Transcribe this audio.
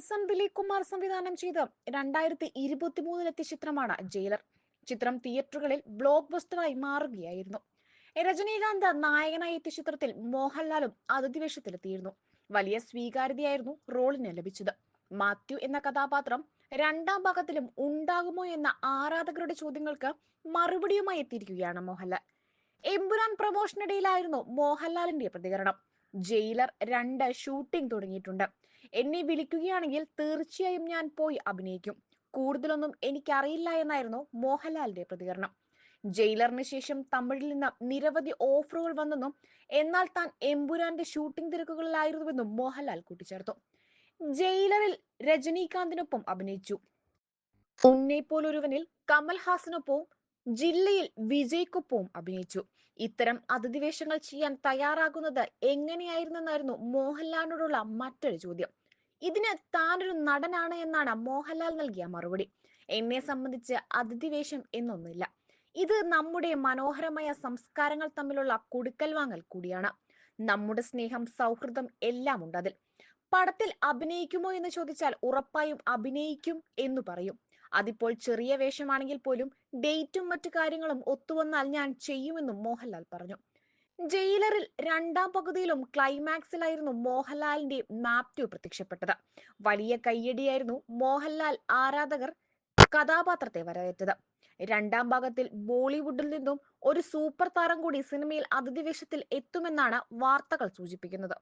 Vincent Dileep Kumar സംവിധാനം ചെയ്ത് 2023 ചിത്രമാണ് ജയിലർ. ചിത്രം തിയേറ്ററുകളിൽ ബ്ലോക്ക് ബസ്റ്ററായി മാറുകയായിരുന്നു. രജനീകാന്ത് നായകനായി എത്തിയ ചിത്രത്തിൽ മോഹൻലാലും അതിഥി വേഷത്തിലെത്തിയിരുന്നു. വലിയ സ്വീകാര്യതയായിരുന്നു റോളിന് ലഭിച്ചത്. മാത്യു എന്ന കഥാപാത്രം രണ്ടാം ഭാഗത്തിലും ഉണ്ടാകുമോ എന്ന ആരാധകരുടെ ചോദ്യങ്ങൾക്ക് മറുപടിയുമായി എത്തിയിരിക്കുകയാണ് മോഹൻലാൽ. എമ്പുരാൻ പ്രമോഷനിടയിലായിരുന്നു മോഹൻലാലിന്റെ പ്രതികരണം. ജയിലർ 2 ഷൂട്ടിംഗ് തുടങ്ങിയിട്ടുണ്ട്. എന്നെ വിളിക്കുകയാണെങ്കിൽ തീർച്ചയായും ഞാൻ പോയി അഭിനയിക്കും. കൂടുതലൊന്നും എനിക്കറിയില്ല എന്നായിരുന്നു മോഹൻലാലിന്റെ പ്രതികരണം. ജയിലറിന് ശേഷം തമിഴിൽ നിന്ന് നിരവധി ഓഫറുകൾ വന്നെന്നും എന്നാൽ താൻ എമ്പുരാന്റെ ഷൂട്ടിംഗ് തിരക്കുകളിലായിരുന്നുവെന്നും മോഹൻലാൽ കൂട്ടിച്ചേർത്തു. ജയിലറിൽ രജനീകാന്തിനൊപ്പം അഭിനയിച്ചു. ഉന്നെ പോലൊരുവനിൽ കമൽഹാസനൊപ്പവും ജില്ലയിൽ വിജയ്ക്കൊപ്പവും അഭിനയിച്ചു. ഇത്തരം അതിഥിവേഷങ്ങൾ ചെയ്യാൻ തയ്യാറാകുന്നത് എങ്ങനെയായിരുന്നെന്നായിരുന്നു മോഹൻലാലിനോടുള്ള മറ്റൊരു ചോദ്യം. ഇതിന് താനൊരു നടനാണ് എന്നാണ് മോഹൻലാൽ നൽകിയ മറുപടി. എന്നെ സംബന്ധിച്ച് അതിഥിവേഷം എന്നൊന്നില്ല. ഇത് നമ്മുടെ മനോഹരമായ സംസ്കാരങ്ങൾ തമ്മിലുള്ള കൊടുക്കൽ വാങ്ങൽ കൂടിയാണ്. നമ്മുടെ സ്നേഹം, സൗഹൃദം എല്ലാം ഉണ്ട് അതിൽ. പടത്തിൽ അഭിനയിക്കുമോ എന്ന് ചോദിച്ചാൽ ഉറപ്പായും അഭിനയിക്കും എന്ന് പറയും. അതിപ്പോൾ ചെറിയ വേഷമാണെങ്കിൽ പോലും ഡേറ്റും മറ്റു കാര്യങ്ങളും ഒത്തുവന്നാൽ ഞാൻ ചെയ്യുമെന്നും മോഹൻലാൽ പറഞ്ഞു. ജയിലറിൽ രണ്ടാം പകുതിയിലും ക്ലൈമാക്സിലായിരുന്നു മോഹൻലാലിന്റെ മാത്യു പ്രത്യക്ഷപ്പെട്ടത്. വലിയ കയ്യടിയായിരുന്നു മോഹൻലാൽ ആരാധകർ കഥാപാത്രത്തെ വരവേറ്റത്. രണ്ടാം ഭാഗത്തിൽ ബോളിവുഡിൽ നിന്നും ഒരു സൂപ്പർ താരം കൂടി സിനിമയിൽ അതിഥി വേഷത്തിൽ എത്തുമെന്നാണ് വാർത്തകൾ സൂചിപ്പിക്കുന്നത്.